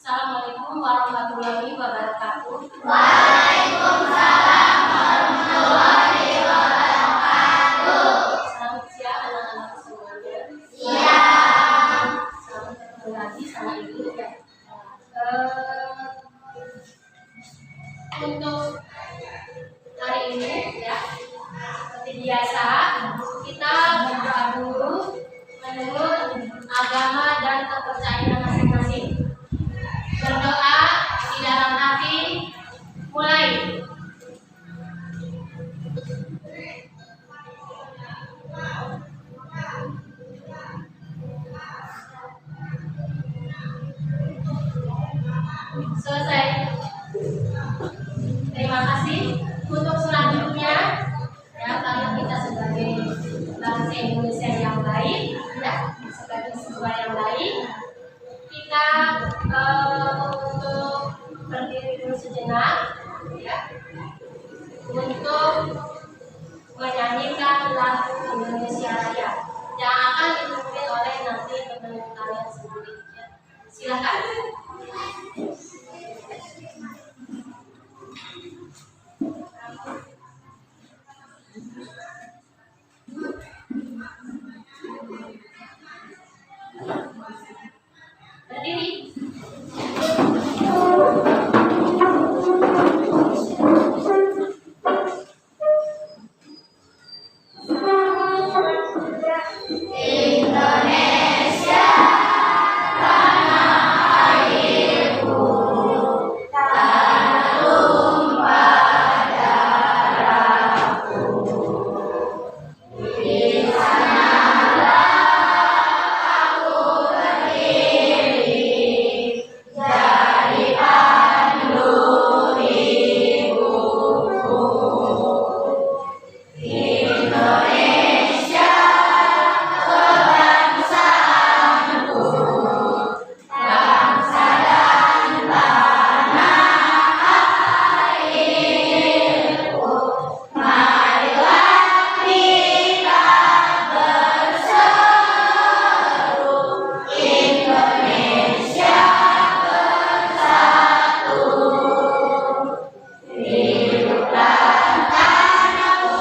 Assalamualaikum warahmatullahi wabarakatuh. Waalaikumsalam warahmatullahi wabarakatuh. Selamat siang anak-anak semuanya. Siang. Selamat ketemu lagi sama ibu ya. Untuk hari ini ya, seperti biasa kita berdoa dulu menurut agama dan kepercayaan masing-masing. Berdoa di dalam hati, mulai. Selesai. Terima kasih. Untuk selanjutnya, ya, karena kita sebagai bangsa Indonesia yang baik, ya, sebagai siswa yang baik, kita untuk berdiri dulu sejenak, ya, untuk menyanyikan lagu Indonesia Raya yang akan dipimpin oleh nanti teman kalian sendiri. Ya. Silakan. Berdiri. Indonesia, tanah airku, tanah tumpah darahku. Di sanalah aku berdiri, jadi pandu hidupku. Indonesia, kebangsaanku, bangsa dan tanah airku. Marilah kita berseru, Indonesia bersatu. Hiduplah tanahku,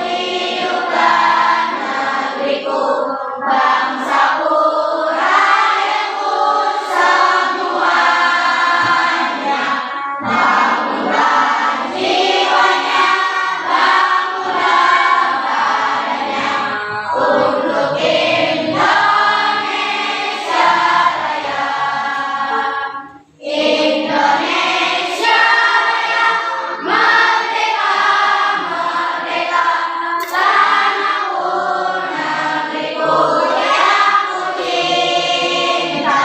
hiduplah negeriku, bangsaku, rakyatku semuanya. Bangunlah jiwanya, bangunlah badannya, untuk Indonesia Raya. Indonesia Raya, merdeka, merdeka, tanahku, negeriku yang ku cinta.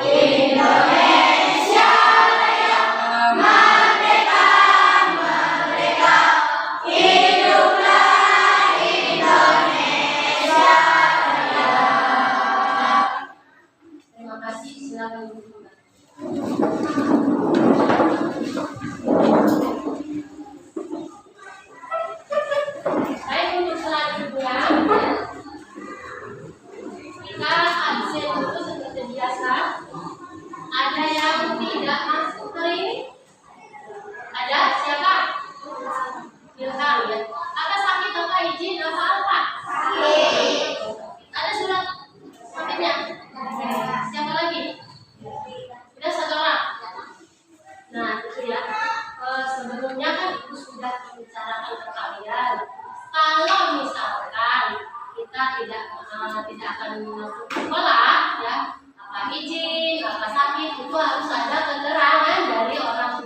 Indonesia Raya, merdeka, merdeka, hiduplah Indonesia Raya. Terima kasih. Silakan duduk. Baik, untuk selanjutnya kita absen dulu seperti biasa. Ada yang tidak masuk hari ini? Ada? Siapa? Ilham ya. Kakak sakit apa izin apa? Ada surat sakitnya? Siapa lagi? Sudah satu orang. Nah, itu ya. Sebelumnya kan ibu sudah membicarakan ke kalian. Kalau misalkan kita tidak akan masuk sekolah, ya, apa izin, apa sakit, itu harus ada keterangan dari orang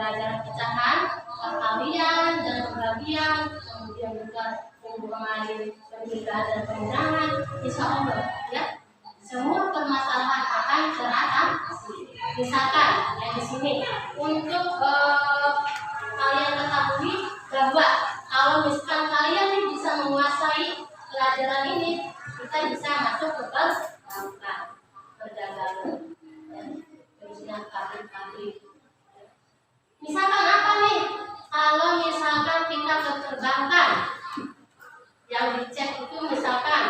pembelajaran pecahan, perkalian dan pembagian, kemudian juga mengenai pernikahan dan pemudahan, insya Allah ya semua permasalahan akan teratasi. Misalkan ya di sini untuk kalian ketahui bahwa kalau misalkan kalian bisa menguasai pelajaran ini, kita bisa masuk ke perdagangan, perizinan pabrik-pabrik. Misalkan apa nih? Kalau misalkan kita ke perbankan, yang dicek itu misalkan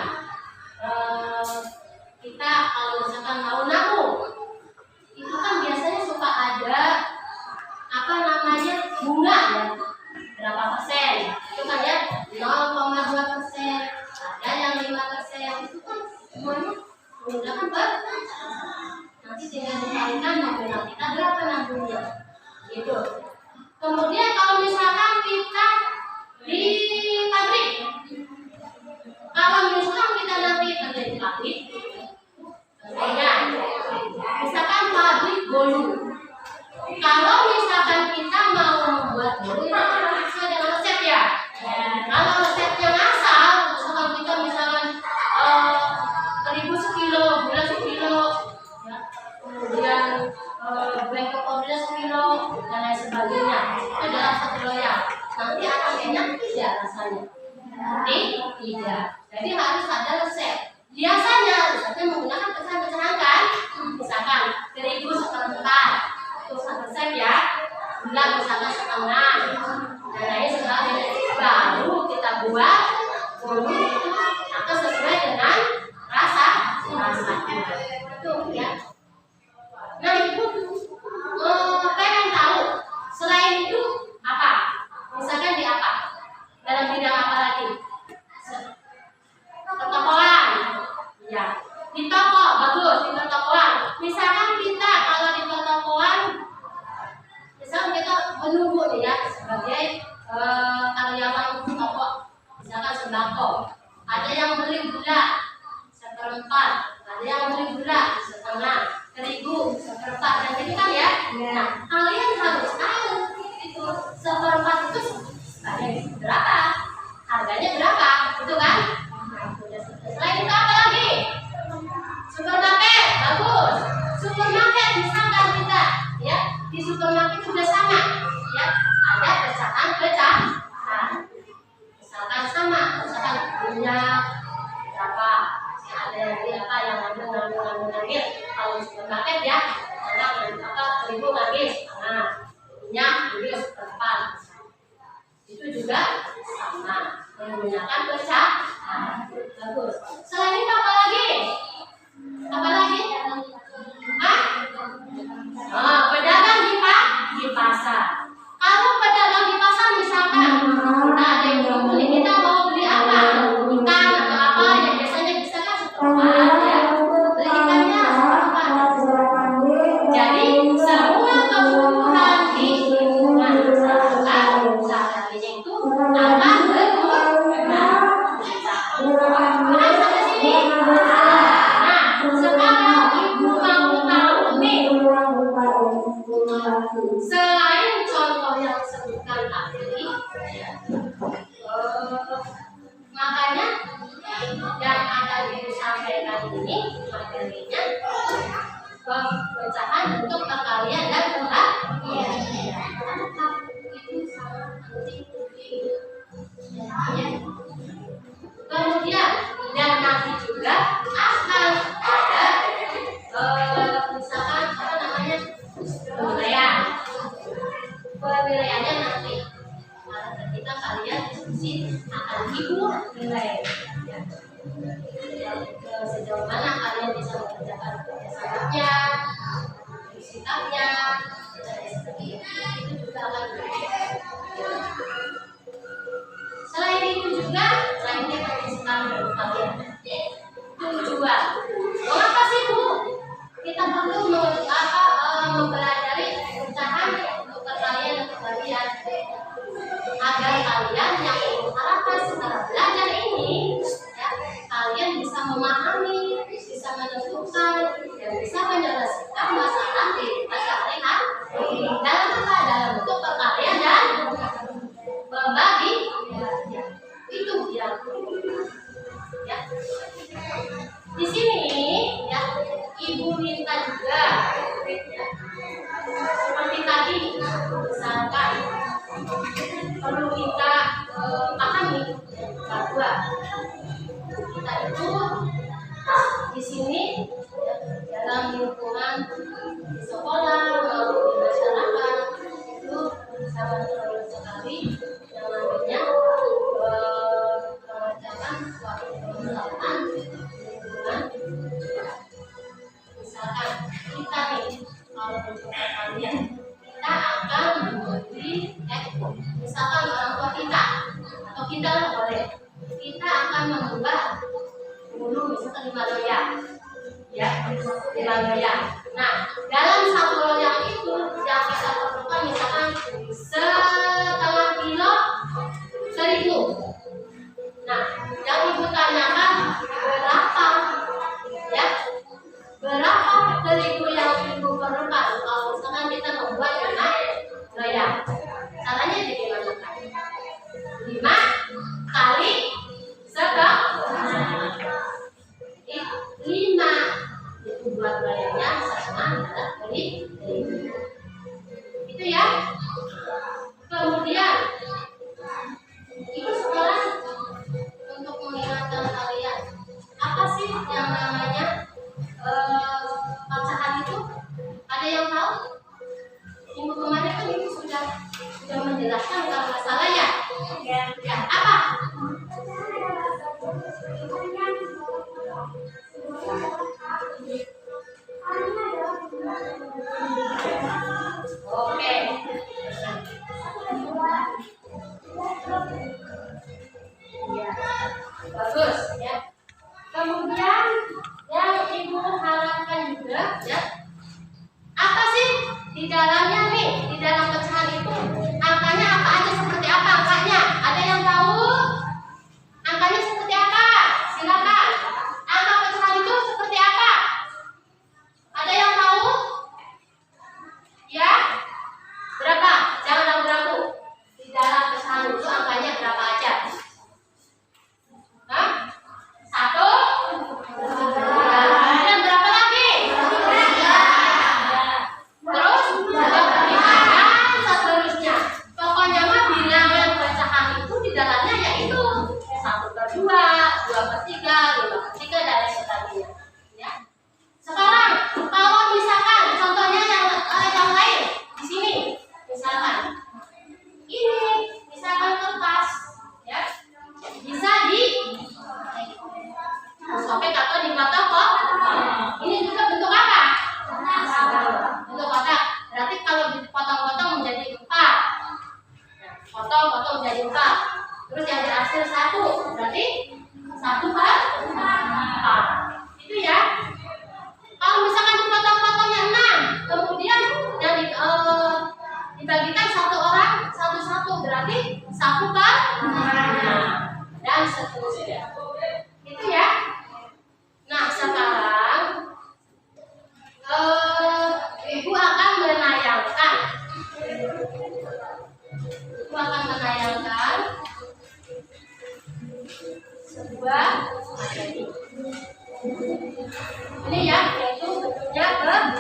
kita kalau misalkan mau nabung, itu kan biasanya suka ada apa namanya bunga ya, berapa persen? Itu kan ya 0,2%, ada yang 5%. Itu kan semuanya menggunakan nanti tinggal dikalikan nominal kita berapa nabungnya, gitu. Kemudian kalau misalkan kita di pabrik, kalau misalkan kita nanti kerja di pabrik, contohnya misalkan pabrik bolu. Kalau misalkan kita mau membuat bolu, itu sesuai dengan resep ya. Kalau resepnya ngasal, misalkan kita terigu sekilo, gula sekilo, ya. Kemudian bengkok order sekilo dan lain sebagainya, itu dalam satu loyang. Nanti akan enak tidak rasanya? Tidak. Jadi harus ada resep. Biasanya resepnya menggunakan pecahan-pecahan kan? Misalkan terigu 1/4, itu satu resep ya. Gula misalkan 1/2, dan lain sebagainya. Baru kita buat bolu itu akan sesuai dengan rasanya. Itu ya. Nah ibu pengen tahu selain itu apa? Misalkan di apa? Dalam bidang apa lagi? Pertokoan, ya. Di toko bagus, di pertokoan. Misalkan kita kalau di pertokoan, misalkan kita menunggu nih ya sebagai karyawan toko, misalkan sembako. Ada yang beli gula 1/4, ada yang beli gula 1/2, terigu 1/4, dan gitu kan ya. Nah, kalian harus tahu itu 1/4 itu berapa, harganya berapa, gitu kan? Selain itu apa lagi? Supermarket, bagus. Supermarket misalkan kita, ya di supermarket sudah sama, ya ada pecahan, misalkan sama, misalkan minyak berapa, ya, ada yang ngambil. Kalau supermarket ya, terigu ngambil setengah, minyak ngambil 1/4. Itu juga sama, menggunakan pecahan. Bagus. Selain itu apa lagi? Apa lagi? Pedagang di pasar. Kalau pedagang di pasar misalkan kita ada yang beli, kita mau beli apa? Ikan atau apa yang biasanya bisa kan 1/4 ya. Beli ikannya 1/4. Jadi semua kebutuhan di lingkungan masyarakat sehari-harinya itu akan berkurang. Benar sampai sini? Nah, sekarang ibu mau tahu nih, selain contoh yang disebutkan tadi, makanya yang akan disampaikan ini materinya pecahan untuk perkalian dan pembagian. Itu sangat penting. Kemudian dan nanti juga akan ada misalkan apa namanya penilaiannya nanti ketika kalian diskusi akan ibu nilai sejauh mana kalian bisa mengerjakan kerjasamanya, sikapnya, dan seperti itu juga akan selain itu juga lainnya persiapan dari kalian. Tujuan, mengapa sih Bu kita perlu mempelajari pecahan untuk perkalian dan pembagian agar kalian yang mengharapkan secara belajar ini ya, kalian bisa memahami, bisa menentukan dan bisa menyelesaikan masalah di sehari-hari dalam apa? Dalam bentuk ibu minta juga, ya. Seperti tadi, misalkan perlu kita pahami bahwa kita itu di sini dalam lingkungan di sekolah maupun di masyarakat itu sangat perlu sekali yang namanya mengerjakan suatu perusahaan lingkungan. Misalkan kita nih kalau berjumpa kalian kita akan memberi misalkan orang tua kita atau kita lah boleh kita akan membuat dulu misalkan 5 loyang ya 5 loyang. Nah dalam satu loyang itu yang kita perlukan misalkan setengah kilo 1.000. Nah yang ibu tanyakan berapa ya berapa 1.000 yang ibu perlukan kalau misalkan kita membuat 5 loyang. Caranya bagaimana kan? 5 kali setengah 5 itu buat loyangnya setengah dari 1.000 itu ya. Kemudian ibu sekarang untuk mengingatkan kalian apa sih yang namanya pecahan itu? Ada yang tahu? Minggu kemarin kan ibu sudah menjelaskan kalau nggak salah ya. Ya apa? Oke. Ya, bagus ya. Kemudian yang ibu harapkan juga ya, apa sih di dalamnya nih, di dalam pecahan itu angkanya apa aja, seperti apa angkanya? Ada yang tahu? Angkanya seperti apa? Silakan. Angka pecahan itu seperti apa? Ada yang tahu? Ya? Berapa? Jangan ragu-ragu. Di dalam pecahan itu angkanya berapa aja? Hah? 1, 2, dan berapa lagi? 3. Terus 2, dan seterusnya. Pokoknya mah bilangan pecahan itu di dalamnya yaitu 1/2, 2/3, 5/3 dan lain sebagainya. Ya. Sekarang kalau misalkan contohnya yang lain di sini, misalkan ini, misalkan kertas, ya, bisa di sobek atau dipotong kok. Ini juga bentuk apa? Bentuk kotak. Berarti kalau dipotong-potong menjadi 4. Nah, potong-potong menjadi 4. Terus yang dihasil 1. Berarti 1/4. Itu ya. Kalau misalkan dipotong-potongnya 6, kemudian yang dibagikan satu orang satu-satu, berarti 1/6 dan seterusnya. Itu ya. Nah sekarang ibu akan menayangkan sebuah materi. Ini ya, yaitu bentuknya pecahan.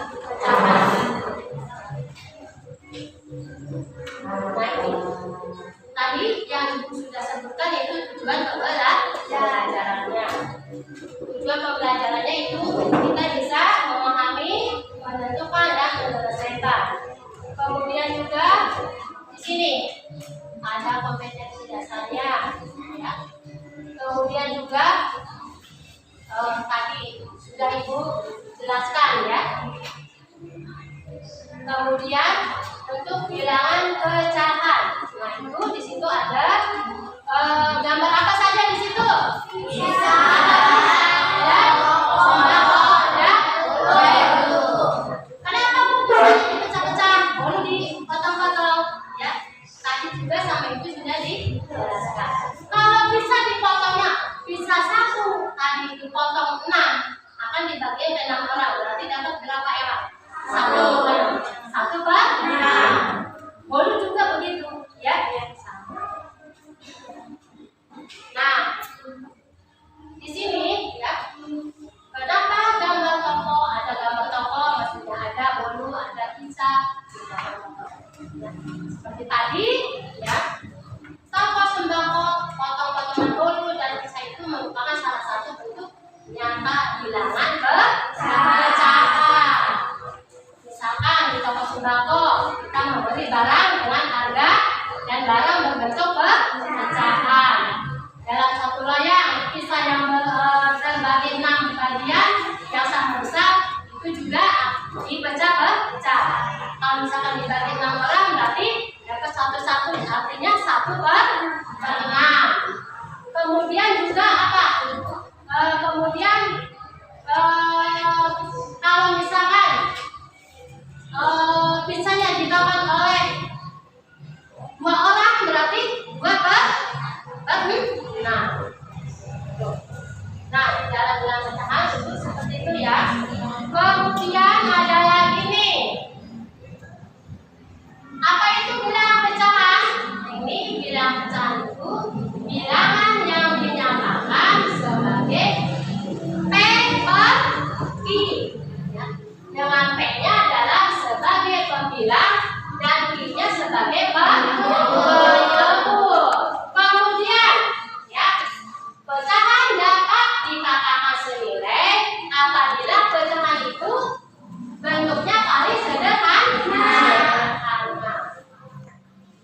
Nah ini tadi yang ibu sudah sebutkan yaitu tujuan pembelajarannya. Tujuan pembelajarannya itu kita bisa memahami, menentukan dan menyelesaikan. Kemudian juga di sini ada kompetensi dasarnya, ya. Kemudian juga tadi sudah ibu jelaskan ya. Kemudian untuk bilangan pecahan, nah itu di situ ada gambar apa saja di situ? Bisa. Kenapa dipecah-pecah? Baru dipotong-potong, ya. Tadi juga sama itu sudah dijelaskan. Kalau bisa dipotongnya bisa 1, tadi dipotong 6, akan dibagikan ke 6 orang. Berarti dapat berapa ya? 1/6. Bolu juga begitu, ya. dipecah-pecah. Kalau misalkan dibagi 6 orang berarti dapat satu-satu, artinya 1/6. Kemudian juga apa? Kemudian kalau misalkan pizzanya dimakan oleh 2 orang berarti 2/6. Nah, cara bilang pecahan itu seperti itu ya. Kemudian ada lagi nih. Apa itu bilangan pecahan? Ini bilangan pecahan itu bilangan yang dinyatakan sebagai P per Q. Ya. Dengan P-nya adalah sebagai pembilang dan Q-nya sebagai penyebut. Kemudian, ya, pecahan dapat dikatakan senilai apabila pecahan itu bentuknya paling sederhana.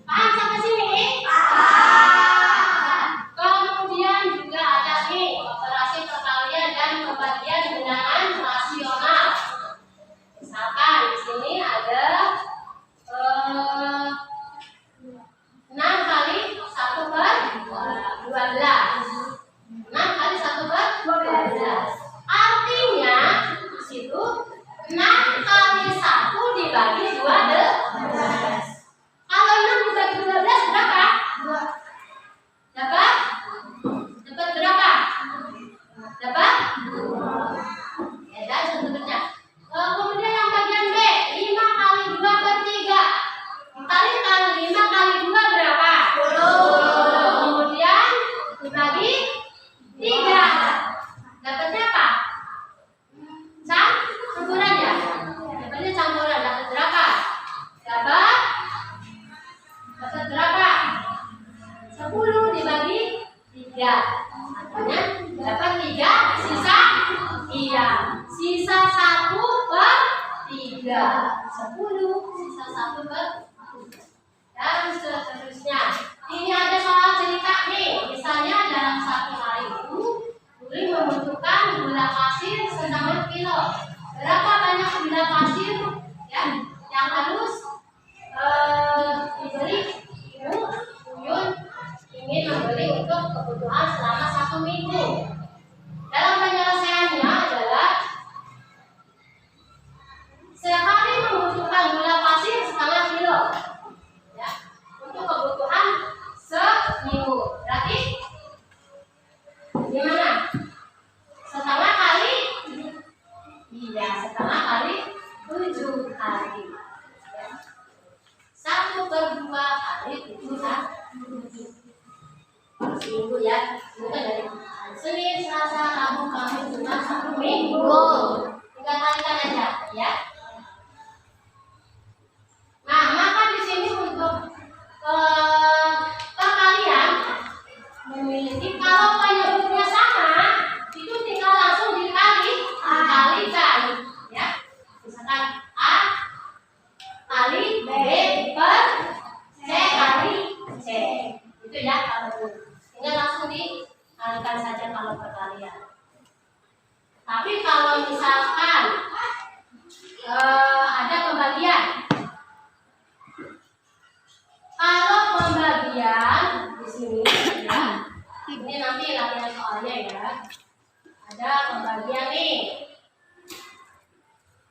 Paham sampai sini? Kemudian juga ada nih operasi perkalian dan pembagian bilangan rasional. Misalkan di sini ada 6 kali 1/12. 6 kali 1/12. Artinya di situ 6 kali 1 dibagi 12. Kalau 6 dibagi 12 berapa? Dapat? Dapat berapa? Dapat? Ya, dan seterusnya. Kemudian yang bagian B, 5 kali 2/3. Kali 5 kali 2 berapa? 10. Kemudian dibagi 3. Dapatnya apa? Campuran ya? Dapatnya campuran. Dapat berapa? Dapat berapa? 10 dibagi 3. Artinya dapat 3 sisa. Iya, sisa 1/3. 10 sisa 1/3. Dan seterusnya. Ini ada soal cerita nih. Misalnya dalam 1 hari itu Uli membutuhkan gula pasir setengah kilo. Berapa banyak gula pasir ya yang harus dibeli? Ibu Uyun ingin membeli untuk kebutuhan selama 1 minggu. Dalam penyelesaiannya adalah sehari membutuhkan gula pasir setengah kilo ya, untuk kebutuhan seminggu. Berarti gimana? Setengah kali? Iya, setengah kali 7 hari. 1/2 kali 7 hari. Seminggu ya. Bukan dari Senin, Selasa, Rabu, Kamis, Jumat, Sabtu, Minggu. Tinggal kalikan aja ya. Nah, maka di sini untuk perkalian memiliki kalau penyebutnya sama, itu tinggal langsung dikalikan ya. Misalkan A kali B per C kali C. Itu ya kalau tinggal langsung dikalikan saja kalau perkalian. Tapi kalau misalkan ada pembagian. Kalau pembagian di sini ya, ini nanti latihan soalnya ya. Ada pembagian nih.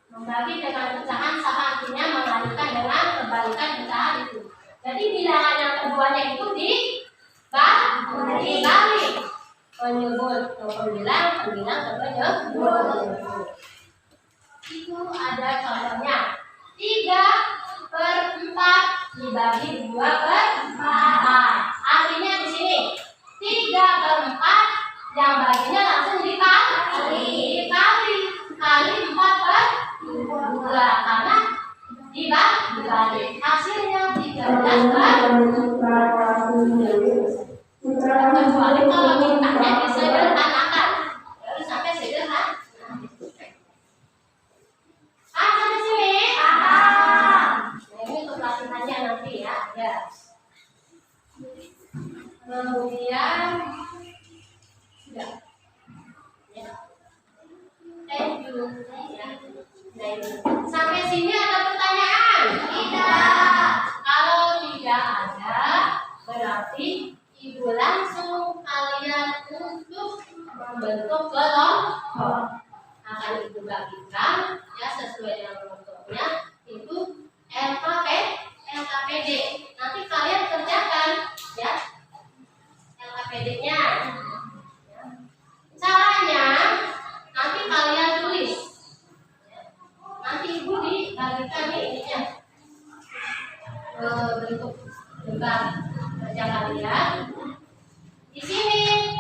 Membagi dengan pecahan sama artinya mengalihkan dengan kebalikan pecahan itu. Jadi bilangan yang keduanya itu dibalik. Penyebut ke pembilang, pembilang ke penyebut. Itu ada contohnya. 3/4 dibagi 2/4. Artinya di sini 3/4 yang baginya langsung dikali kali 4/2 karena dibagi. Hasilnya 13/2. Kecuali kalau mintanya disederhanakan, harus sampai sederhana. Sampai sini. Nah, ini untuk latihannya nanti ya. Kemudian sudah. Ya. Thank you. Sampai sini ada pertanyaan? Tidak. Kalau tidak ada, berarti ibu langsung kalian untuk membentuk kelompok. Akan ibu bagikan ya sesuai dengan kelompoknya itu LKPD. Nanti kalian kerjakan ya LKPD-nya. Caranya nanti kalian tulis. Nanti ibu dibagikan ininya bentuk lembar kerja kalian. Di sini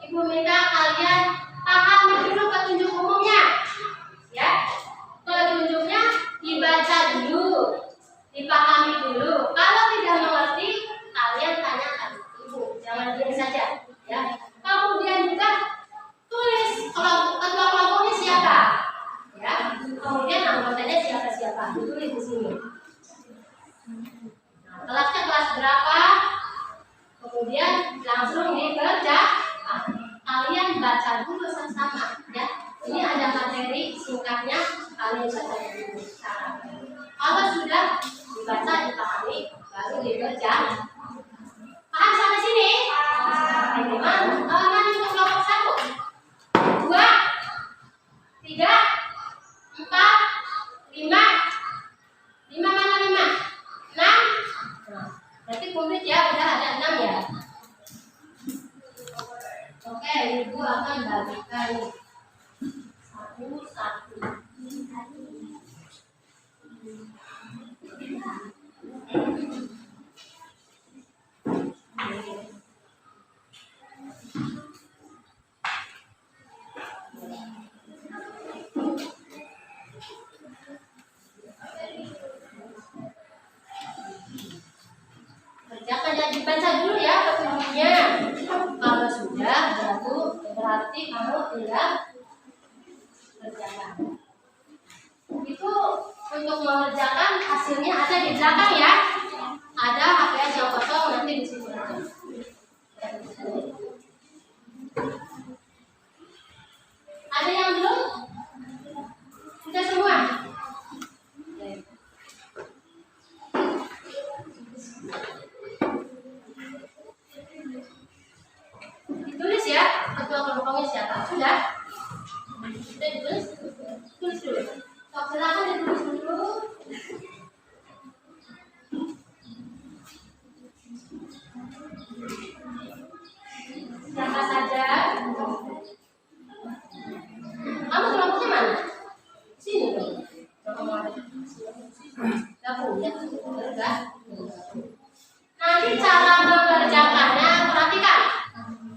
ibu minta kalian pahami dulu petunjuk umumnya, ya. Petunjuknya dibaca dulu, dipahami dulu. Kalau tidak mengerti, kalian tanyakan ibu, jangan diam saja, ya. Kemudian juga tulis ketua kelompoknya siapa, ya. Kemudian anggotanya siapa, ditulis di sini. Nah, kelasnya kelas berapa? Kemudian langsung dikerjakan. Kalian baca dulu sama-sama, ya. Ini ada materi singkatnya, kalian baca dulu. Kalau sudah dibaca, dipahami, baru dikerjakan. Paham sampai sini? Ini mana untuk kelompok 1, 2, 3, 4, 5. 5 mana 5? 6. Berarti komplit ya, udah ada 6 ya. Oke, ibu akan bagikan satu-satu. Kerjakan ya, dibaca dulu ya petunjuknya. Kalau sudah berarti kamu tinggal kerjakan. Itu untuk mengerjakan hasilnya ada di belakang ya. Ada HPS yang kosong nanti di situ aja. Ada yang belum? Sudah semua? Ditulis ya, ketua kelompoknya siapa? Sudah? Sudah ditulis? Tulis dulu. Silakan ditulis dulu. Siapa saja? Kamu kelompoknya mana? Sini dong. Gak punya. Enggak. Nanti cara mengerjakannya, perhatikan.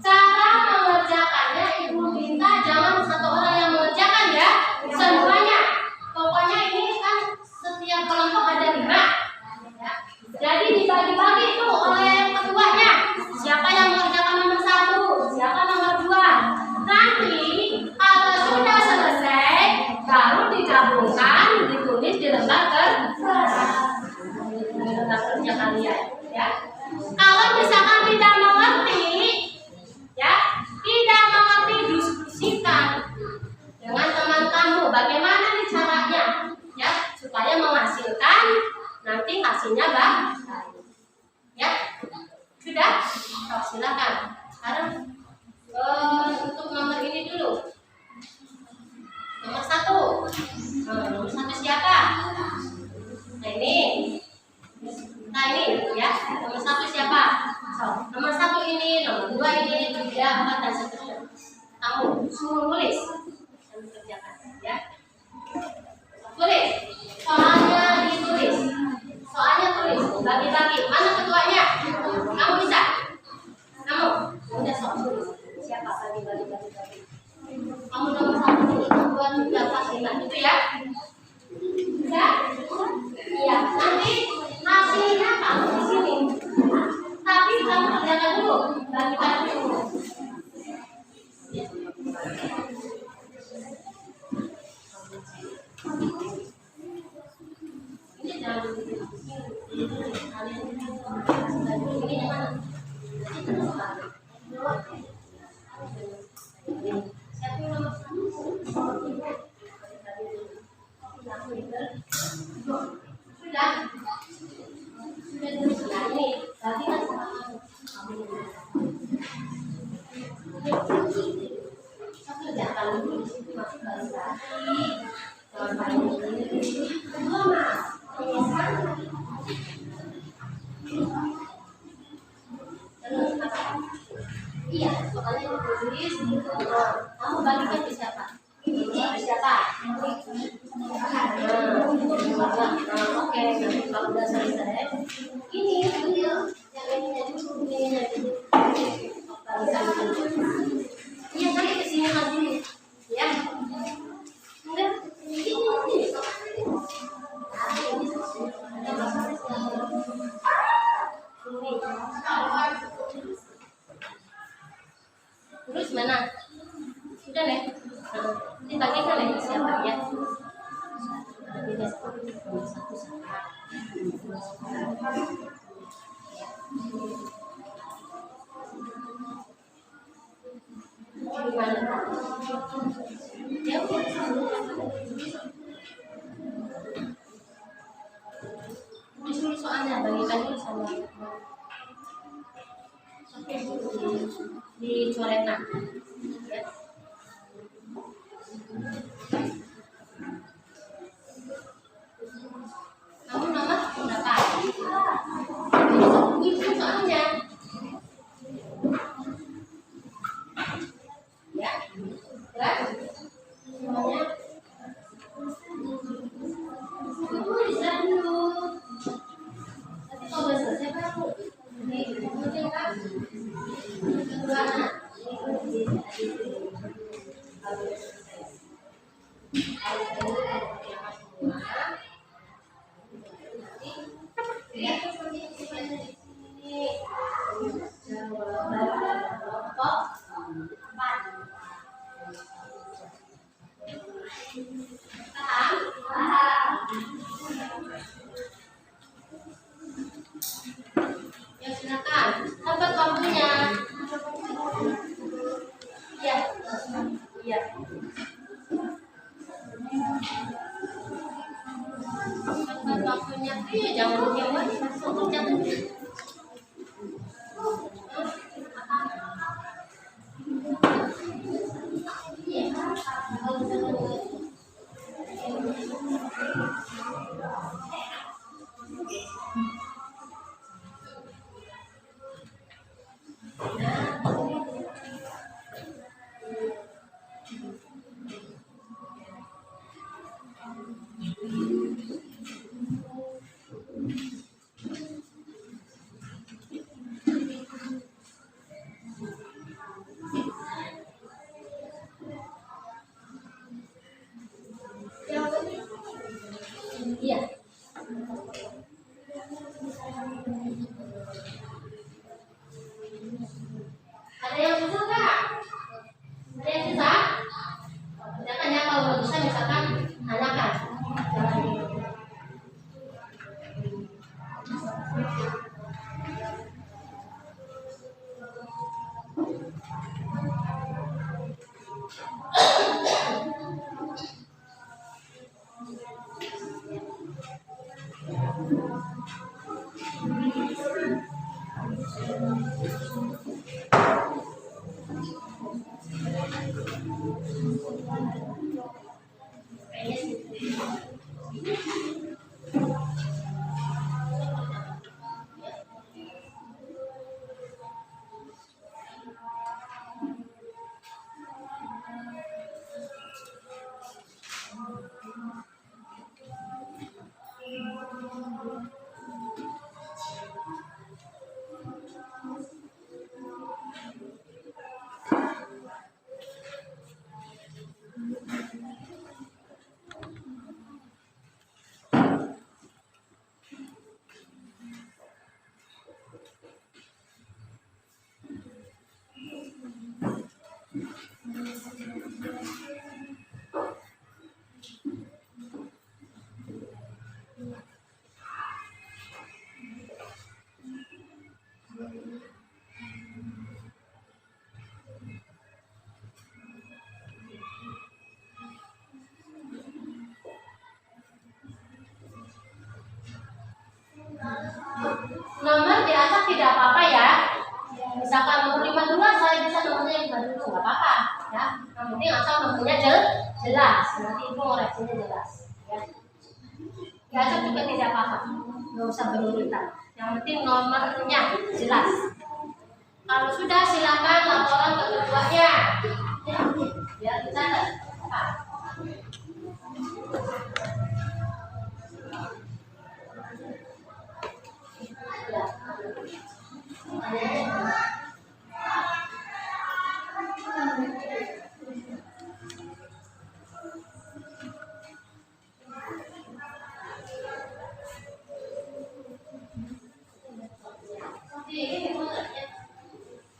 Cara mengerjakannya ibu minta jangan satu orang yang mengerjakan ya, semuanya. Pokoknya ini kan setiap kelompok ada 5 ya. Jadi dibagi-bagi itu oleh ketuanya. Siapa yang mengerjakan nomor 1, siapa nomor 2. Nanti kalau sudah selesai baru digabungkan, ditulis di lembar kerja kalian ya. Kalau misalkan tidak mengerti ya, tidak mengerti, diskusikan dengan teman kamu bagaimana nih caranya ya supaya menghasilkan nanti hasilnya baik ya. Sudah? Oh, silakan. Sekarang untuk nomor ini dulu. Nomor 1. Nomor 1 siapa? Nah ini ya. Nomor 1 siapa? So, nomor 1 ini, nomor 2 ini, 3, 4 dan seterusnya. Kamu suruh nulis dan kerjakan ya. Tulis. Soalnya ditulis. Soalnya tulis. Bagi-bagi. Mana ketuanya? Kamu bisa? Kamu? Udah sok tulis. Siapa bagi-bagi? Kamu nomor 1 ini, 2, 3, 4, 5 itu ya. Bisa? Iya. Nanti hasilnya kamu di sini. Tapi kamu kerjakan dulu. Bagi-bagi dulu. Ini jangan ini yang mana? Siapa yang nomor 1? kamu sudah tulis ya ini tadi kan kamu saya kerjakan dulu di situ masih baru tadi kalau ini mama terus apa iya soalnya ditulis kamu bagikan ke siapa ini siapa oke nanti kalau udah selesai ini yang ininya dulu ininya dulu iya nanti kesini lagi ya enggak ini terus mana sudah nih ditanyakan lagi siapa ya tidak satu sama gimana ya disuruh soalnya bagikan dulu sama dicoretan ya. Kamu nomor berapa? Itu soalnya ya kan semuanya itu bisa dulu tapi kalau udah selesai baru ini kemudian kan kedua ya silakan dapat waktunya iya iya dapat waktunya iya jangan dibuat langsung jangan iya ada yang susah nggak ada yang susah jangan ya kalau nggak bisa misalkan tanyakan jangan gitu. jelas ya. Diajak juga tidak apa-apa, nggak usah berurutan. Yang penting nomornya jelas. Kalau sudah silakan laporan ke ketuanya. Ya kita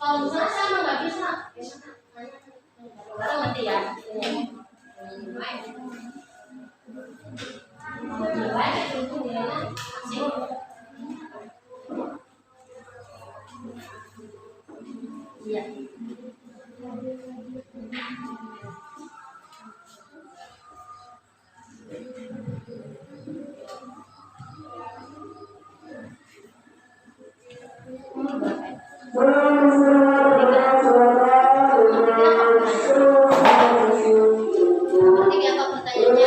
kalau misalnya saya nggak bisa, orang nanti ya. Iya. Tiga apa pertanyaannya?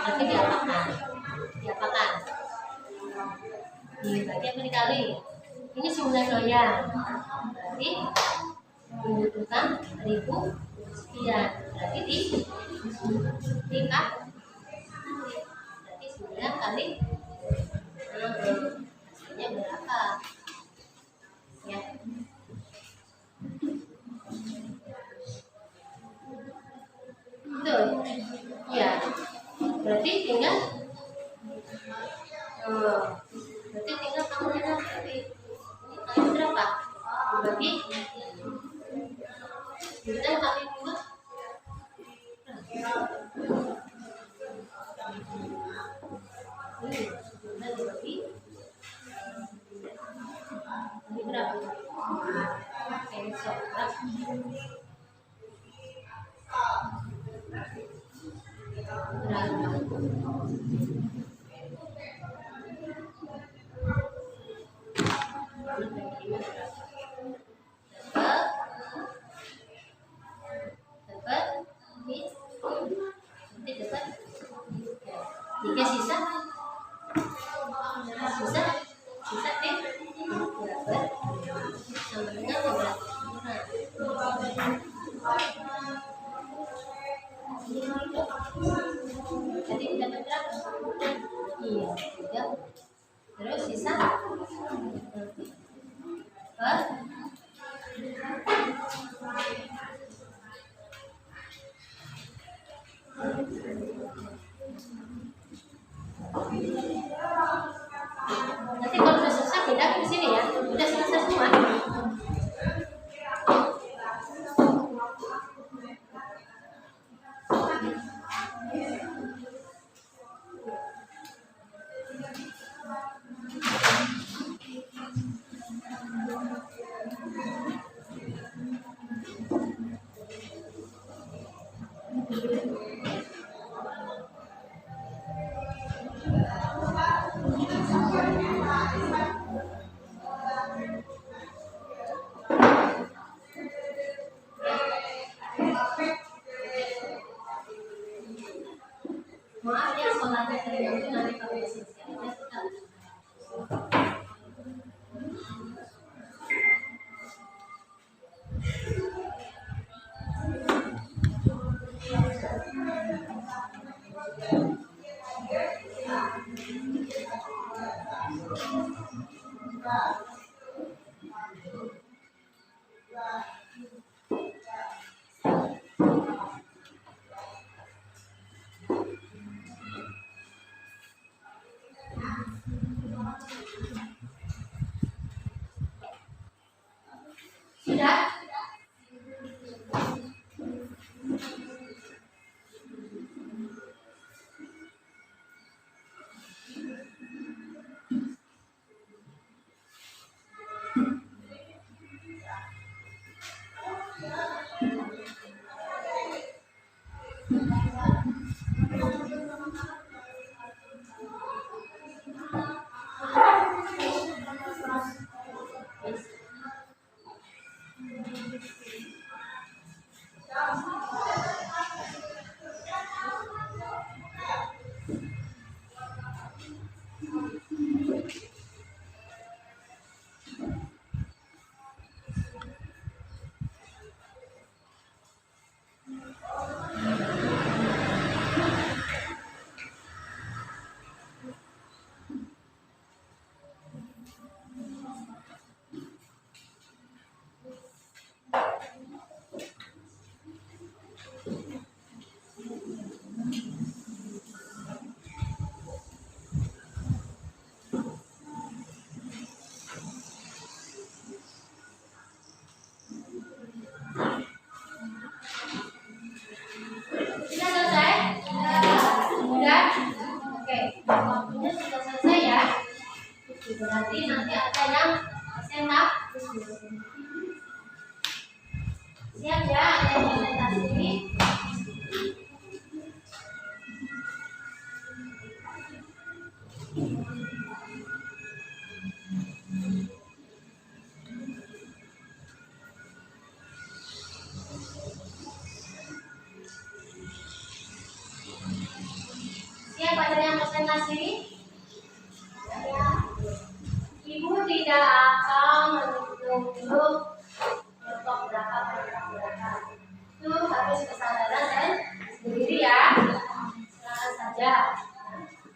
Nanti diapakan? Diapakan? Berarti apa dikali? Ini 9 loyang. Berarti membutuhkan 1000 sekian. Berarti dikat. Berarti 9 kali hasilnya berapa? Ya. Betul. Ya. Berarti tinggal kamu lihat berarti ini kali berapa? Dibagi 9 kali 2. Dibagi berapa? Tiga sisa deh dapat sama dengan 12. Jadi dapat berapa? Iya, 3. Terus sisa nanti kalau sudah selesai pindah ke sini ya. Sudah selesai semua. Maaf ya, soalnya terganggu nanti kalau selesai kita. Sudah? waktunya sudah selesai ya. Berarti nanti ada yang sentak. Siap ya, ada yang presentasi ini. Siap, ada yang presentasi? Ibu tidak akan menunjuk kelompok berapa. Itu harus kesadaran dan sendiri ya. Silakan saja.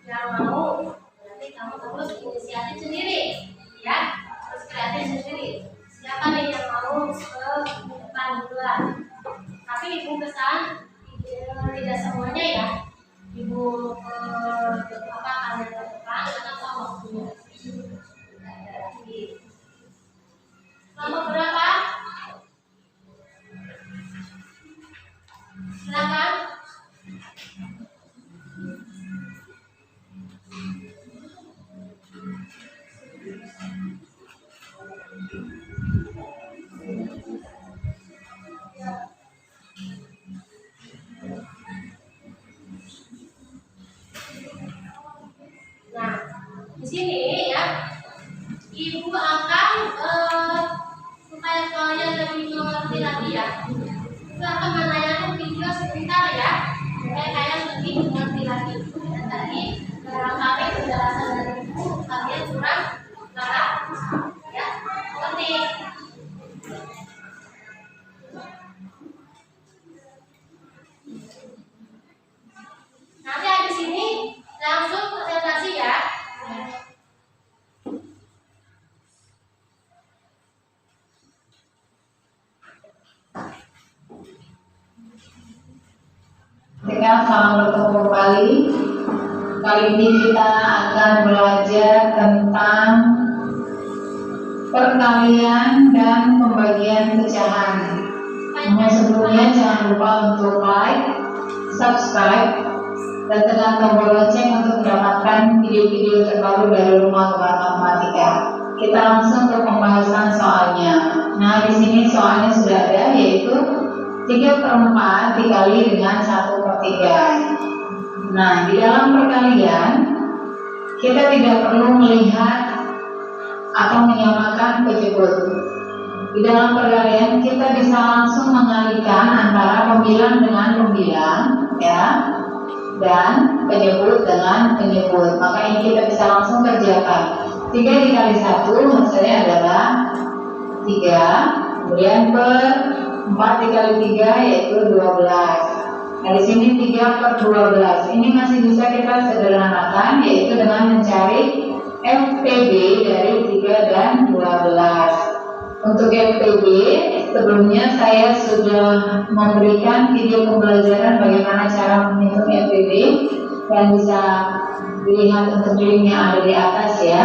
Yang mau, nanti kamu harus inisiatif sendiri, ya. Harus kreatif sendiri. Siapa nih yang mau ke depan duluan? Tapi ibu pesan tidak semuanya ya. Ibu apa kalian ke depan karena tahu waktunya. Nomor berapa? Silakan. Nah, di sini ya, ibu akan supaya kalian lebih mengerti lagi ya, ibu akan menayangkan video sebentar ya, supaya kalian lebih mengerti lagi. Dan tadi barangkali penjelasan dari ibu kalian kurang lengkap, ya, mengerti. Nanti habis ini langsung presentasi ya. Selamat bertemu kembali. Kali ini kita akan belajar tentang perkalian dan pembagian pecahan. Namun sebelumnya jangan lupa untuk like, subscribe, dan tekan tombol lonceng untuk mendapatkan video-video terbaru dari Rumah Kebal Matematika. Kita langsung ke pembahasan soalnya. Nah, di sini soalnya sudah ada, yaitu 3/4 dikali dengan 1/3. Nah, di dalam perkalian kita tidak perlu melihat atau menyamakan penyebut. Di dalam perkalian kita bisa langsung mengalihkan antara pembilang dengan pembilang, ya, dan penyebut dengan penyebut. Maka ini kita bisa langsung kerjakan. 3 dikali 1 hasilnya adalah 3. Kemudian per 4 dikali 3 yaitu 12. Nah, di sini 3/12. Ini masih bisa kita sederhanakan, yaitu dengan mencari FPB dari 3 dan 12. Untuk FPB, sebelumnya saya sudah memberikan video pembelajaran bagaimana cara menghitung FPB dan bisa dilihat untuk link yang ada di atas ya.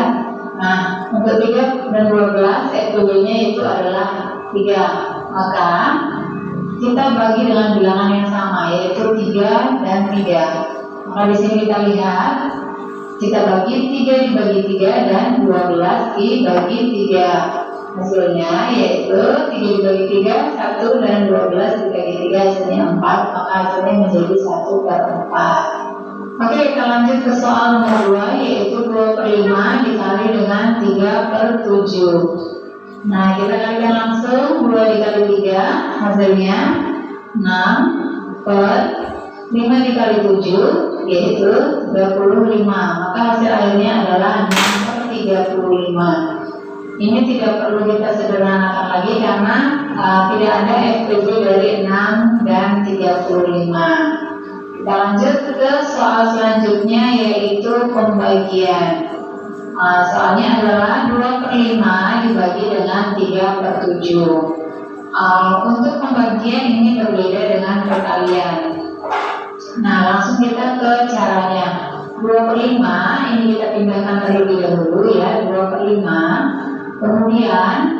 Nah, untuk 3 dan 12 FPB-nya itu adalah 3. Maka kita bagi dengan bilangan yang sama, yaitu 3 dan 3. Maka di sini kita lihat, kita bagi 3 dibagi 3 dan 12 dibagi 3. Hasilnya yaitu 3 dibagi 3, 1, dan 12 dibagi 3 hasilnya 4. Maka hasilnya menjadi 1/4. Oke, kita lanjut ke soal nomor 2, yaitu 2/5 dikali dengan 3/7. Nah, kita kalikan langsung 2 dikali 3 hasilnya 6/5 dikali 7 yaitu 35. Maka hasil akhirnya adalah 6/35. Ini tidak perlu kita sederhanakan lagi karena tidak ada FPB dari 6 dan 35. Kita lanjut ke soal selanjutnya, yaitu pembagian. Soalnya adalah 2/5 dibagi dengan 3/7. Untuk pembagian ini berbeda dengan perkalian. Nah, langsung kita ke caranya. 2/5 ini kita pindahkan terlebih dahulu ya, 2/5. Kemudian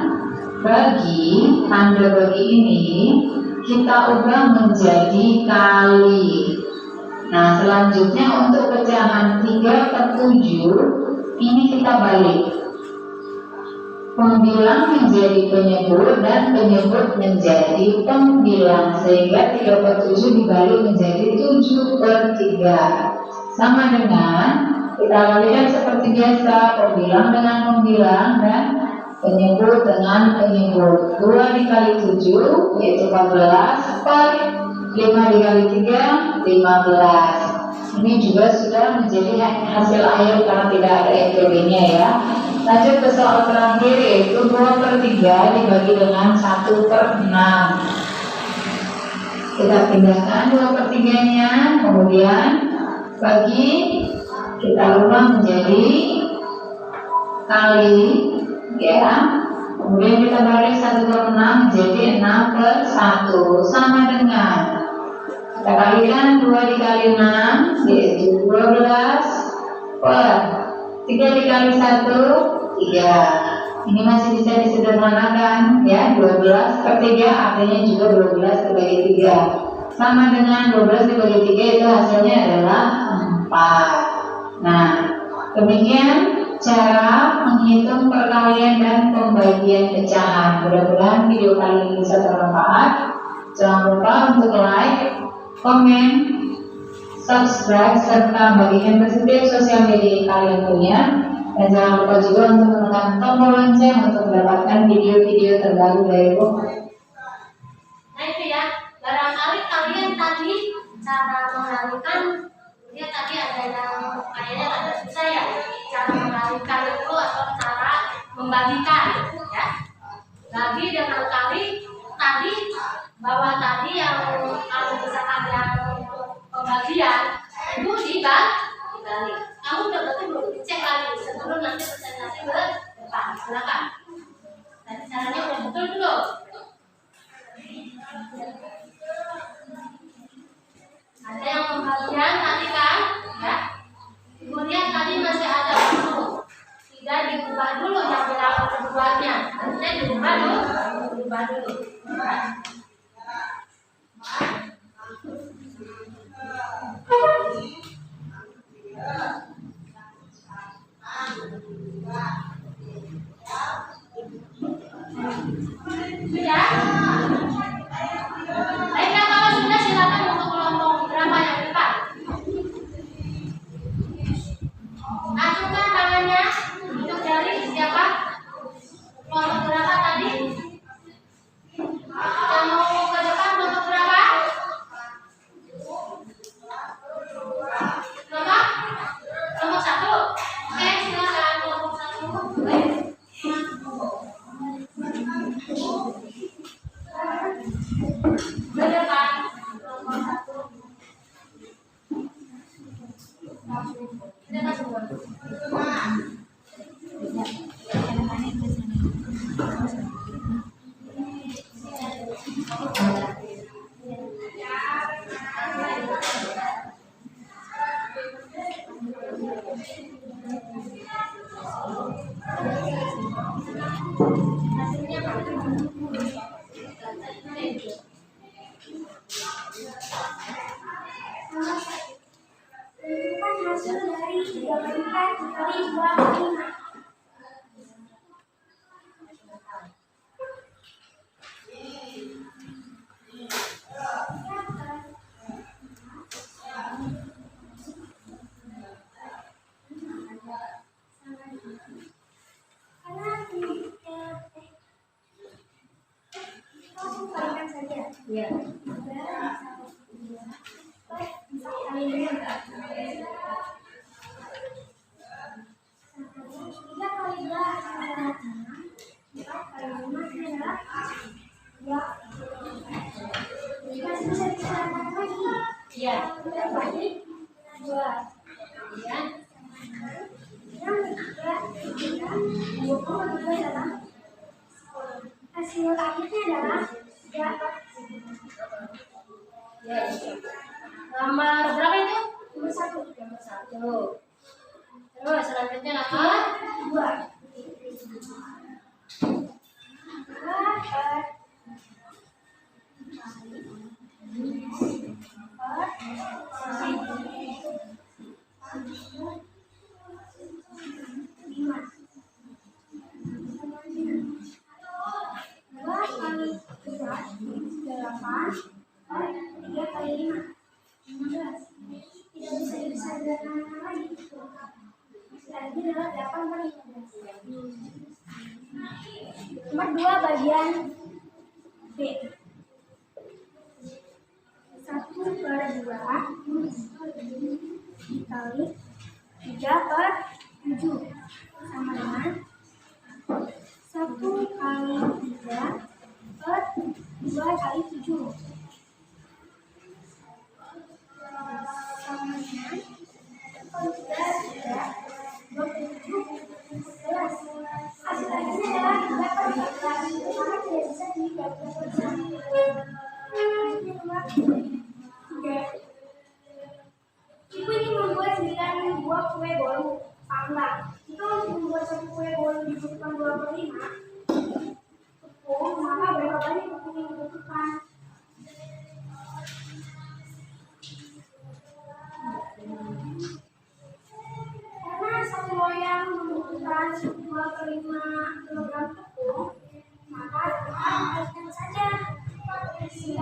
bagi tanda bagi ini kita ubah menjadi kali. Nah, selanjutnya untuk pecahan 3 per 7 ini kita balik. Pembilang menjadi penyebut dan penyebut menjadi pembilang, sehingga 3 per 7 dibalik menjadi 7 per 3. Sama dengan kita kalikan seperti biasa, pembilang dengan pembilang dan penyebut dengan penyebut. 2 dikali 7 yaitu 14 per 5 dikali 3 15. Ini juga sudah menjadi hasil akhir karena tidak ada ETB-nya ya. Lanjut ke soal terakhir yaitu 2 per 3 dibagi dengan 1 per 6. Kita pindahkan 2 per 3-nya, kemudian bagi, kita ubah menjadi kali ya. Kemudian kita balik 1 per 6 menjadi 6 per 1. Sama dengan kita kalikan 2 dikali 6 yaitu 12 per 3 dikali 1 3. Ini masih bisa disederhanakan ya. 12 per 3 artinya juga 12 dibagi 3. Sama dengan 12 dibagi 3 itu hasilnya adalah 4. Nah, demikian cara menghitung perkalian dan pembagian pecahan. Mudah-mudahan video kali ini bisa bermanfaat. Jangan lupa untuk like, komen, subscribe, serta bagikan ke setiap sosial media yang kalian punya. Dan jangan lupa juga untuk menekan tombol lonceng untuk mendapatkan video-video terbaru dari Book. Nah itu ya, barangkali kalian tadi cara mengalihkan, dia tadi ada yang kayaknya agak susah ya, cara mengalihkan itu atau cara membagikan ya. Bagi dengan kali tadi bahwa tadi yang kalau misalkan yang pembagian itu dibalik. Kamu udah betul belum dicek lagi sebelum nanti presentasi ke depan. Silakan. Tadi caranya udah betul belum? Ada yang pembagian tadi kan? Ya. Kemudian tadi masih ada waktu. Tidak diubah dulu yang bilangan keduanya. Nanti diubah dulu. Sudah? Baiklah, kalau sudah silakan untuk kelompok berapa yang depan. Ajukan tangannya untuk dari siapa? Kelompok berapa tadi? Yang mau ke depan kelompok berapa? Kelompok 1. Oke, silakan kelompok 1. Baik. Berdepan kelompok 1. Kita semua. Hasil dari 34 dikali 25. Ya. Ya. Hasil akhirnya adalah 3. Ya. Nomor berapa itu? Nomor 1. Nomor 1. Terus selanjutnya nomor 2. adalah 8/15. Nomor 2 bagian B. 1/2 dikali 3/7 sama dengan 1 kali 3/2 kali 7 sama dengan 27. Hasil akhirnya adalah 3/14 karena tidak bisa dibagi per 1. Ibu ini membuat 9 buah kue bolu panggang. Jika untuk membuat satu kue bolu dibutuhkan 2/5 tepung, maka berapa banyak tepung yang dibutuhkan? Karena satu loyang membutuhkan 2/5 kilogram tepung, maka kita kalikan saja 9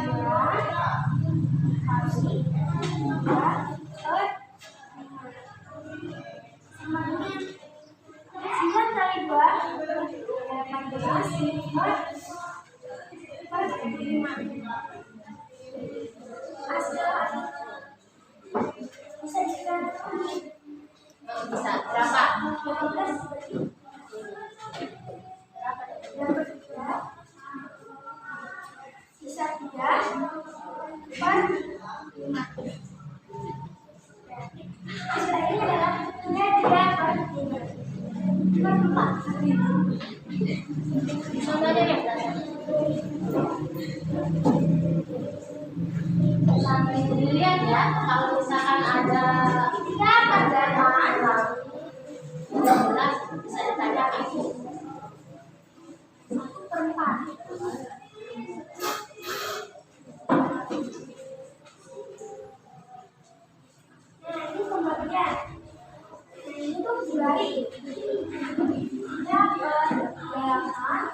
kali 3/5 sama dengan 9 kali 2 18 per 5. Hasil bisa dikatakan Bisa berapa? 12 dapat 3 sisa 3 per 5. Hasil akhirnya adalah 3/5 per 4. Contohnya yang sampai dilihat ya, kalau misalkan ada 13 bisa ditanyakan. 1/4. Nah, ini pembagian. Nah, ini tuh dibagi. 3/8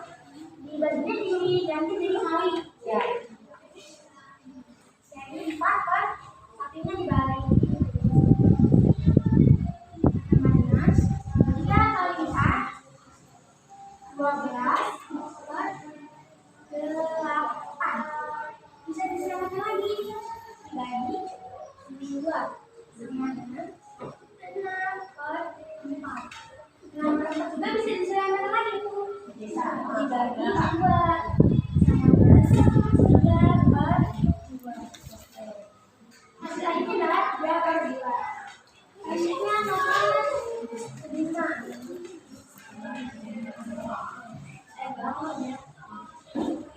dibaginya diganti jadi kali. Ya. Jadi 4 satunya dibagi. Minus 3 kali 4 12 per 8. Bisa disamakan lagi. Bagi 2 sama dengan 6/4. 6/4 juga bisa disamakan lagi tuh. Bisa. Dibagi 2 sama dengan 3/2. Hasil akhirnya adalah 3/2. Hasilnya nomor 5.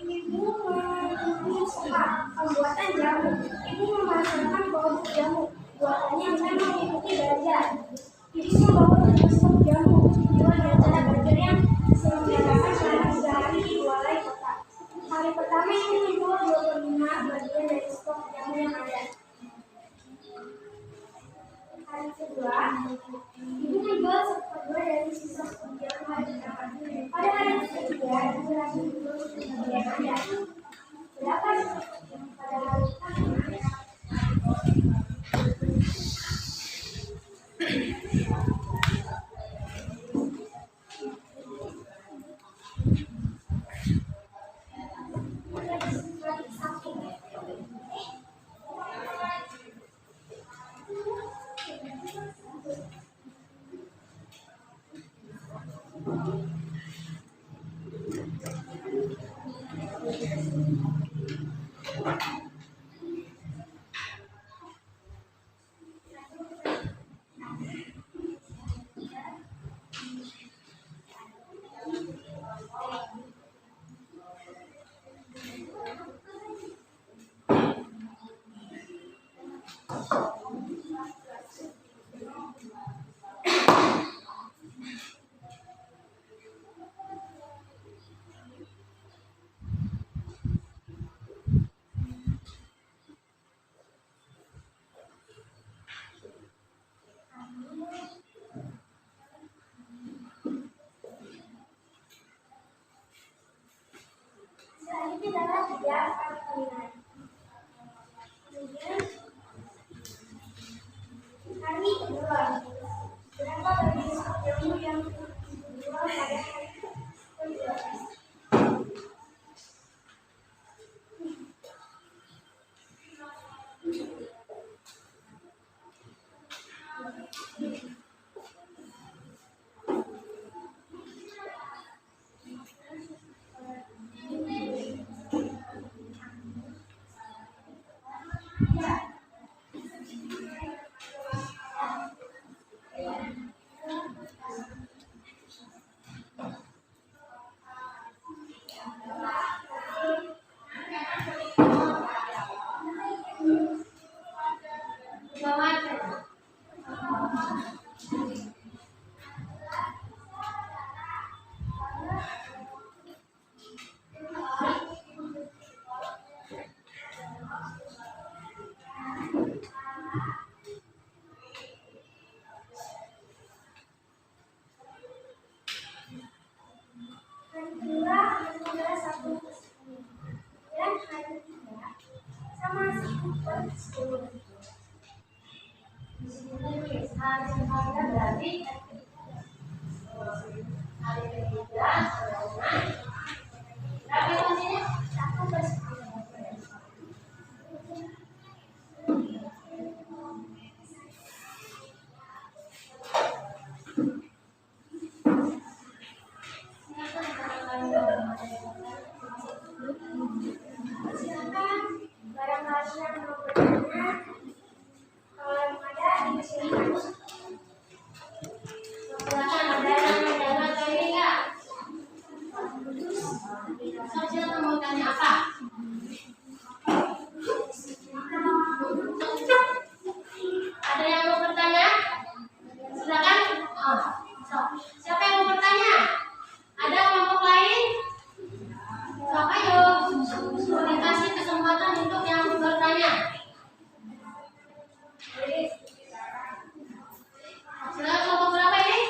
Ibu mengusaha pembuatan jamu. Ibu memasarkan produk jamu. Buatannya akan mengikuti belajar. Jadi membawa stok jamu. Dua di antara belajar yang diselenggarakan selama 3 hari di 2 kota. Hari pertama yang So, siapa yang mau bertanya? Ada kelompok lain? So, ayo dikasih kesempatan untuk yang bertanya. Silakan kelompok berapa ini?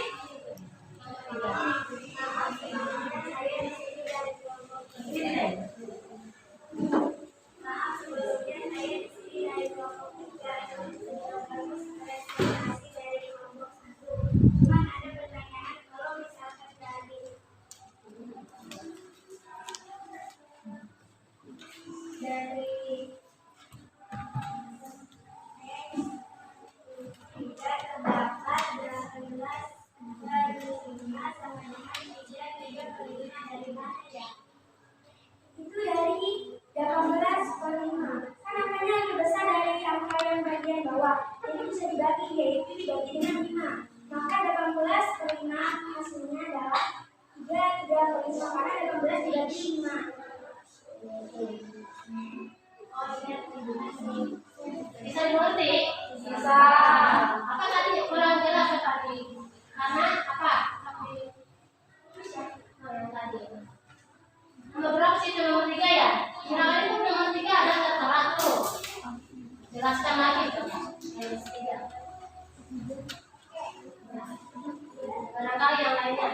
Itu dari 18/5. Kan angkanya lebih besar dari angka yang bagian bawah, jadi bisa dibagi, yaitu dibagi dengan 5. Maka 18/5 hasilnya adalah 3/5 karena 18 dibagi 5. Bisa dimengerti? Bisa. Apa tadi kurang jelas ya tadi? Karena apa? Yang tadi. Nomor berapa sih itu nomor 3 ya? Kira-kira itu nomor 3 ada tertera tuh. Jelaskan lagi tuh. Nomor 3. Barangkali yang lainnya.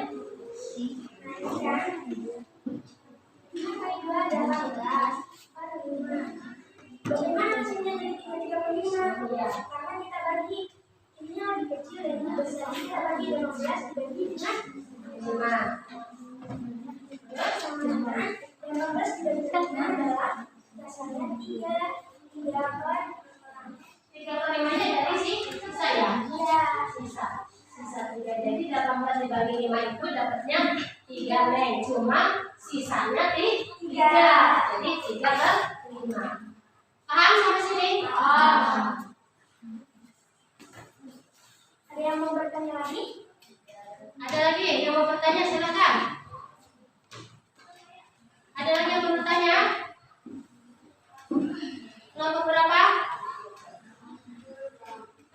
Bagaimana hasilnya dari 3/5? Karena kita bagi ini lebih kecil dan ini besar. Kita bagi 15 dibagi dengan 5. sama dengan 15 dibagi dengan 5 adalah dasarnya 3. 3/5-nya dari sisa ya? Iya. Sisa 3. Jadi 18 dibagi 5 itu dapatnya 3 neng. Cuma sisanya 3. Jadi 3/5. Paham sampai sini? Ada yang mau bertanya lagi? Ada lagi yang mau bertanya, silakan. Ada lagi yang mau bertanya? Kelompok berapa?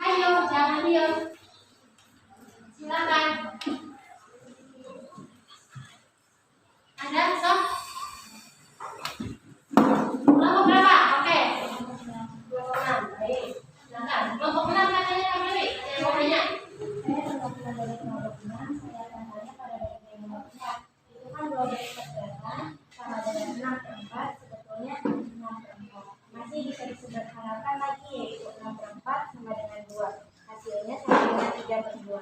Ayo, jangan diam. Silakan. Ada, sok. Kelompok berapa? Oke. Kelompok 6. Baik. Silakan. Kelompok 6 katanya Kak Dewi. Ada yang mau tanya? Saya melakukan dari kelompok 6, saya akan tanya pada dari kelompok 4. Itu kan 12 per 8 sama dengan 6/4, sebetulnya 6/4. Masih bisa disederhanakan lagi, yaitu 6/4 sama dengan 2. Hasilnya sama dengan 3/2.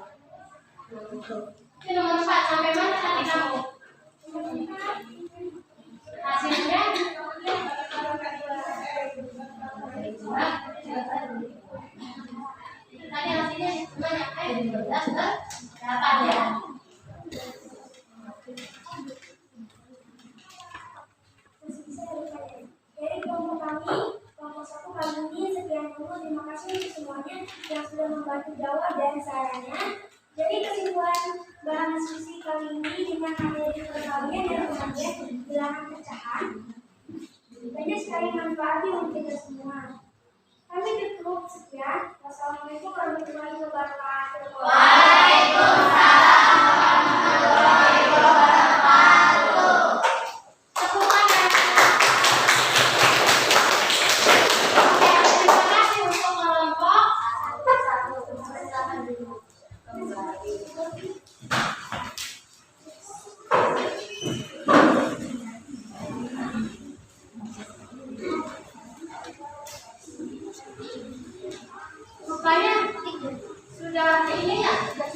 Ini nomor 4 sampai mana tadi kamu? Hasilnya? Tadi hasilnya cuma nyampe 12/8 ya. Dari kelompok kami, kelompok 1 kali ini sekian dulu. Terima kasih untuk semuanya yang sudah membantu jawab dan sarannya. Jadi kesimpulan bahan diskusi kali ini dengan adanya perkalian dan pembagian bilangan pecahan banyak sekali manfaatnya untuk kita semua. Kami cukup sekian. Wassalamualaikum warahmatullahi wabarakatuh. Tepuk tangan. Oke, terima kasih untuk kelompok 1. Silakan dulu kembali. Rupanya sudah ini ya, sudah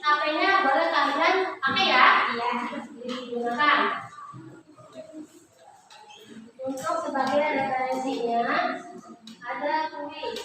HP-nya boleh kalian pakai ya? Iya. Digunakan. Untuk sebagai referensinya ada kuis.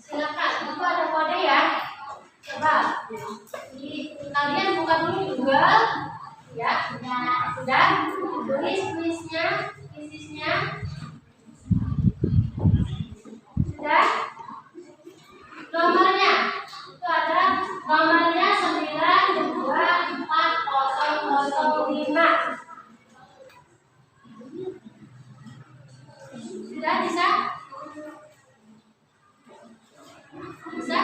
Silakan, itu ada kode ya. Coba, kalian buka dulu di Google, ya. Sudah, tulis kuisnya. Sudah. Nomornya, itu ada nomornya 924005. Sudah bisa? Bisa?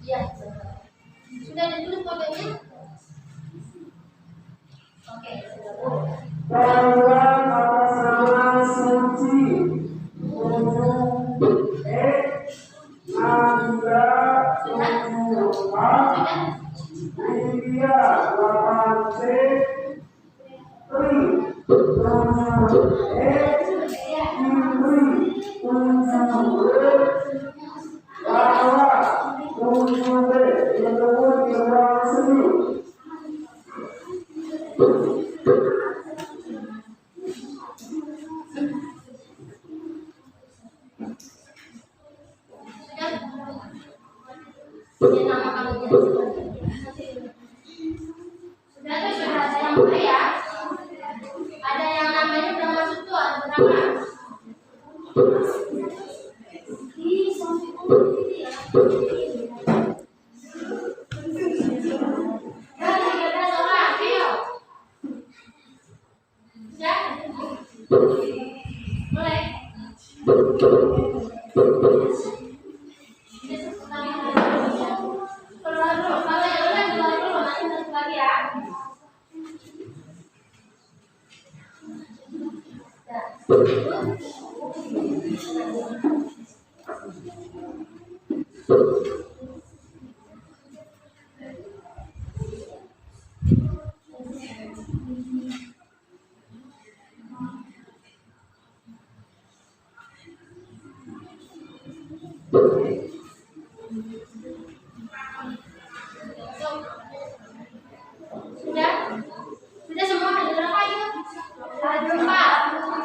Iya. Sudah ditulis kodenya? Oke, sudah. Tarian atas nama suci tujuh Anda tujuh India 8C Tri tujuh Indri tujuh Bahwa tujuh itu diulang seni. Sudah nama kamunya. Sudah ada yang boleh ya? Ada yang namanya udah masuk tuh, ada berapa? Ya, Keluar dulu, kalau yang lain keluar dulu, nanti satu lagi ya. Sudah? Sudah semua ada berapa itu? Ada 4.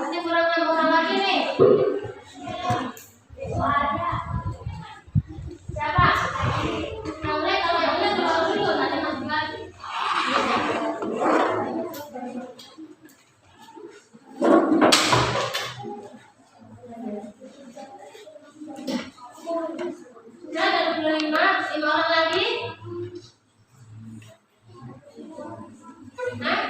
Masih kurang 6 orang lagi nih. Siapa? Yang lain, kalau yang lain keluar dulu, nanti masuk lagi. Sudah ada 25, 5 orang lagi. Hah?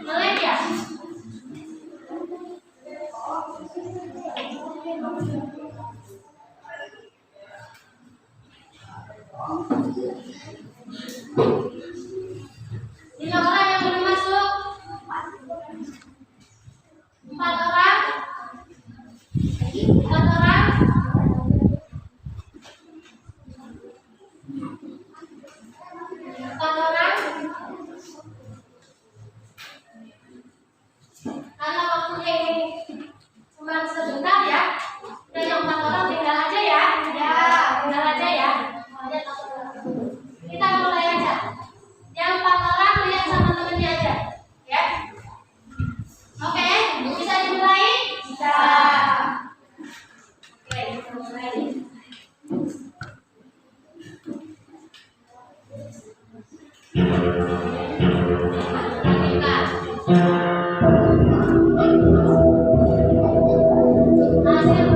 Melek ya? Lima orang yang belum masuk. 4 orang. 4 orang. 4 orang. Karena waktunya ini cuma sebentar ya. Dan yang 4 orang tinggal aja ya. Ya, tinggal aja ya. Kita mulai aja. Yang 4 orang lihat sama temennya aja. Ya. Oke, bisa dimulai? Bisa. Oke, kita mulai. Hasil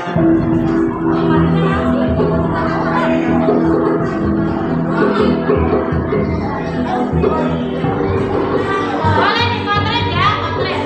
Boleh dipotret ya, potret.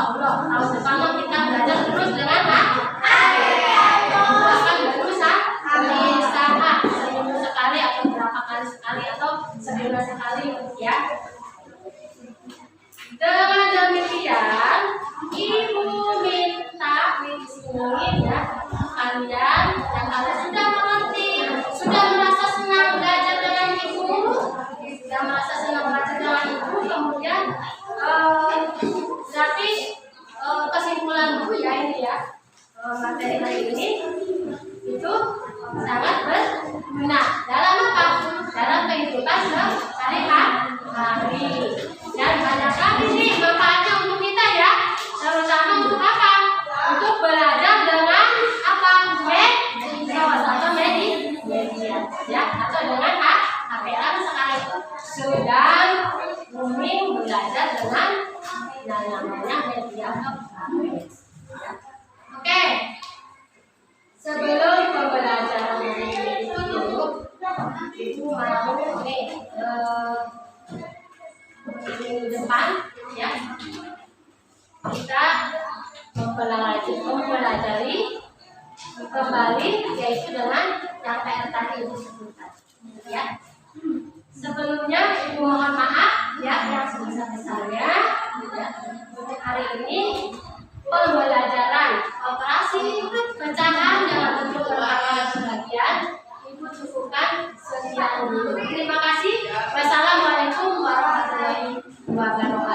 Allah. Tahun depan kita belajar terus dengan akan berusaha seminggu sekali atau berapa kali sekali atau sebulan sekali ya. Dengan demikian, Ibu minta di sini ya kalian yang kalian sudah mengerti, sudah merasa senang belajar dengan Ibu, sudah merasa senang belajar dengan Ibu, kemudian berarti kesimpulan Bu ya ini ya materi hari ini itu sangat berguna dalam apa? Dalam kehidupan sehari-hari. Dan banyak lagi nih manfaatnya untuk kita ya, terutama untuk apa? Untuk belajar dengan apa? Salah satu media ya, atau dengan HP kan sekarang sedang booming belajar dengan yang namanya media HP. Oke, sebelum pembelajaran ini ditutup, Ibu mau nih minggu depan ya kita mempelajari kembali yaitu dengan yang kayak tadi Ibu sebutkan ya. Sebelumnya Ibu mohon maaf ya yang sebesar-besarnya ya, untuk hari ini pembelajaran operasi pecahan dalam bentuk perangkat sebagian Ibu cukupkan sekian dulu. Terima kasih. Wassalamualaikum warahmatullahi wabarakatuh.